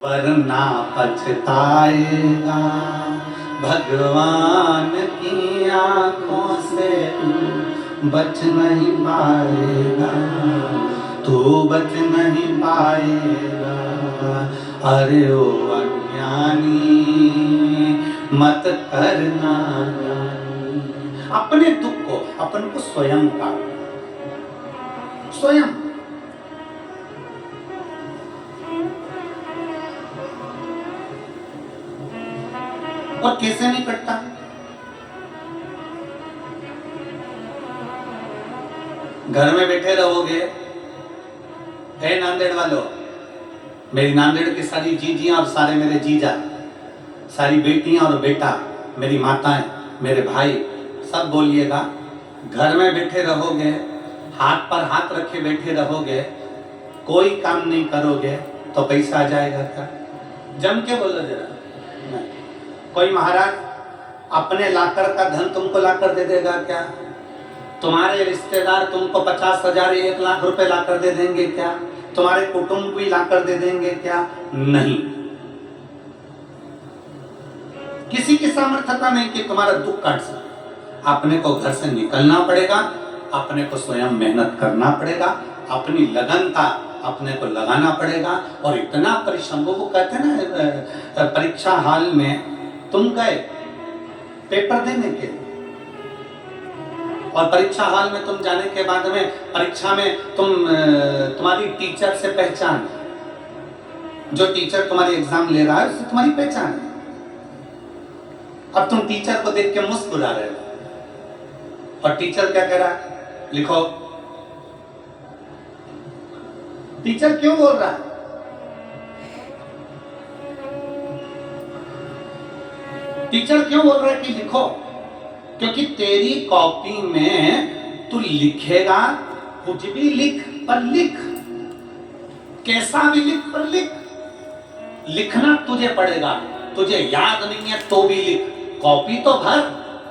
पर ना पछताएगा, भगवान की आंखों से बच नहीं पाएगा, तू बच नहीं पाएगा। अरे ओ अज्ञानी मत करना ज्ञानी। अपने दुख को अपन को स्वयं का स्वयं और कैसे नहीं कटता? घर में बैठे रहोगे, है नांदेड़ वालों, मेरी नांदेड़ की सारी जीजियां और सारे मेरे जीजा, सारी बेटियां और बेटा, मेरी माताएं, मेरे भाई, सब बोलिएगा, घर में बैठे रहोगे, हाथ पर हाथ रखे बैठे रहोगे, कोई काम नहीं करोगे तो पैसा आ जाएगा क्या? जम के बोलो जरा। नहीं। कोई महाराज अपने लाकर का धन तुमको लाकर दे देगा क्या? तुम्हारे रिश्तेदार तुमको 50,000 1 लाख रुपए लाकर दे देंगे क्या? तुम्हारे कुटुंब भी लाकर दे देंगे क्या? नहीं। किसी की सामर्थ्यता नहीं कि तुम्हारा दुख काट सके। अपने को घर से निकलना पड़ेगा, अपने को स्वयं मेहनत करना पड़ेगा, अपनी लगनता अपने को लगाना पड़ेगा और इतना परिश्रम। वो कहते हैं ना, परीक्षा हॉल में तुम गए पेपर देने के, और परीक्षा हॉल में तुम जाने के बाद में परीक्षा में तुम्हारी टीचर से पहचान, जो टीचर तुम्हारी एग्जाम ले रहा है उससे तुम्हारी पहचान है। अब तुम टीचर को देख के मुस्कुरा रहे हो और टीचर क्या कह रहा है? लिखो। टीचर क्यों बोल रहा है? टीचर क्यों बोल रहा है कि लिखो? क्योंकि तेरी कॉपी में तू लिखेगा, कुछ भी लिख, पर लिख, कैसा भी लिख, पर लिख। लिखना तुझे पड़ेगा, तुझे याद नहीं है तो भी लिख। कॉपी तो भर,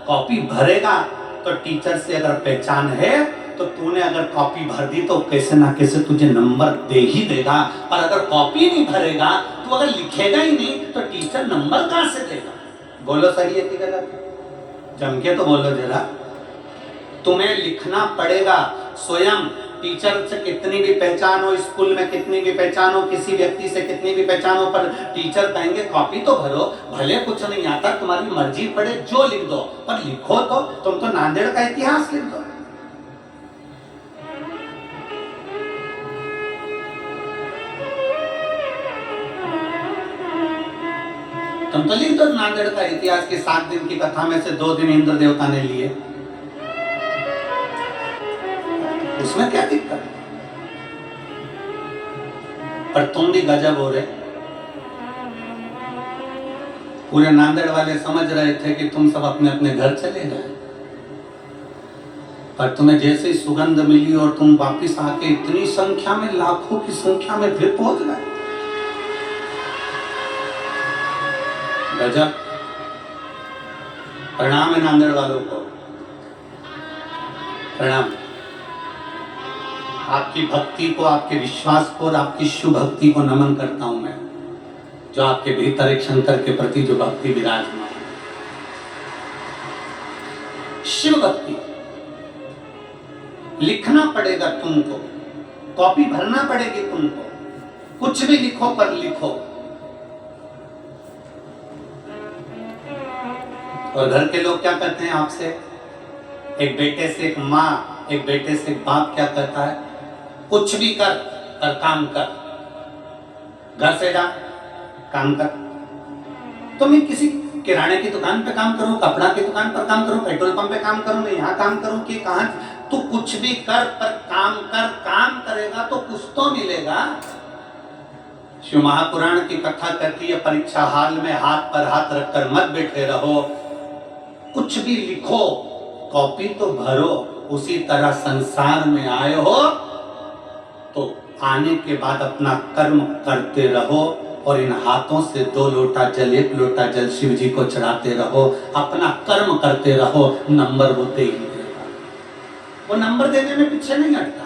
कॉपी भरेगा तो टीचर से अगर पहचान है तो तूने अगर कॉपी भर दी तो कैसे ना कैसे तुझे नंबर दे ही देगा। पर अगर कॉपी नहीं भरेगा, तू अगर लिखेगा ही नहीं तो टीचर नंबर कहां से देगा? बोलो सही है कि गलत? जम के तो बोलो जरा। तुम्हें लिखना पड़ेगा स्वयं। टीचर से कितनी भी पहचान हो, स्कूल में कितनी भी पहचान हो, किसी व्यक्ति से कितनी भी पहचान हो, पर टीचर कहेंगे कॉपी तो भरो, भले कुछ नहीं आता, तुम्हारी मर्जी पड़े जो लिख दो, पर लिखो तो। तुम तो नांदेड़ का इतिहास लिख दो। तुम तो लिख दो नांदेड़ का इतिहास की 7 दिन की कथा में से 2 दिन इंद्र देवता ने लिए, उसमें क्या दिक्कत? पर तुम भी गजब हो रहे। पूरे नांदेड़ वाले समझ रहे थे कि तुम सब अपने अपने घर चले गए, पर तुम्हें जैसे ही सुगंध मिली और तुम वापिस आके इतनी संख्या में, लाखों की संख्या में फिर पहुंच गए। गजब। प्रणाम है नांदेड़ वालों को, प्रणाम। आपकी भक्ति को, आपके विश्वास को और आपकी शुभ भक्ति को नमन करता हूं मैं, जो आपके भीतर एक शंकर के प्रति जो भक्ति विराजमान है। शिव भक्ति। लिखना पड़ेगा तुमको, कॉपी भरना पड़ेगी तुमको, कुछ भी लिखो पर लिखो। और घर के लोग क्या कहते हैं आपसे? एक बेटे से एक माँ, एक बेटे से एक बाप क्या कहता है? कुछ भी कर, पर काम कर। घर से जा, काम कर। तो मैं किसी किराने की दुकान पे काम करूं, कपड़ा की दुकान पर काम करूं, पेट्रोल पंप पे काम करूं, मैं यहाँ काम करूं कि कहां? तू कुछ भी कर पर काम कर। काम करेगा तो कुछ तो मिलेगा। शिव महापुराण की कथा कहती है, परीक्षा हॉल में हाथ पर हाथ रखकर मत बैठे रहो, कुछ भी लिखो, कॉपी तो भरो। उसी तरह संसार में आए हो तो आने के बाद अपना कर्म करते रहो, और इन हाथों से 2 लोटा जल, 1 लोटा जल शिव जी को चढ़ाते रहो, अपना कर्म करते रहो। नंबर वो दे ही देगा, वो नंबर देने में पीछे नहीं हटता।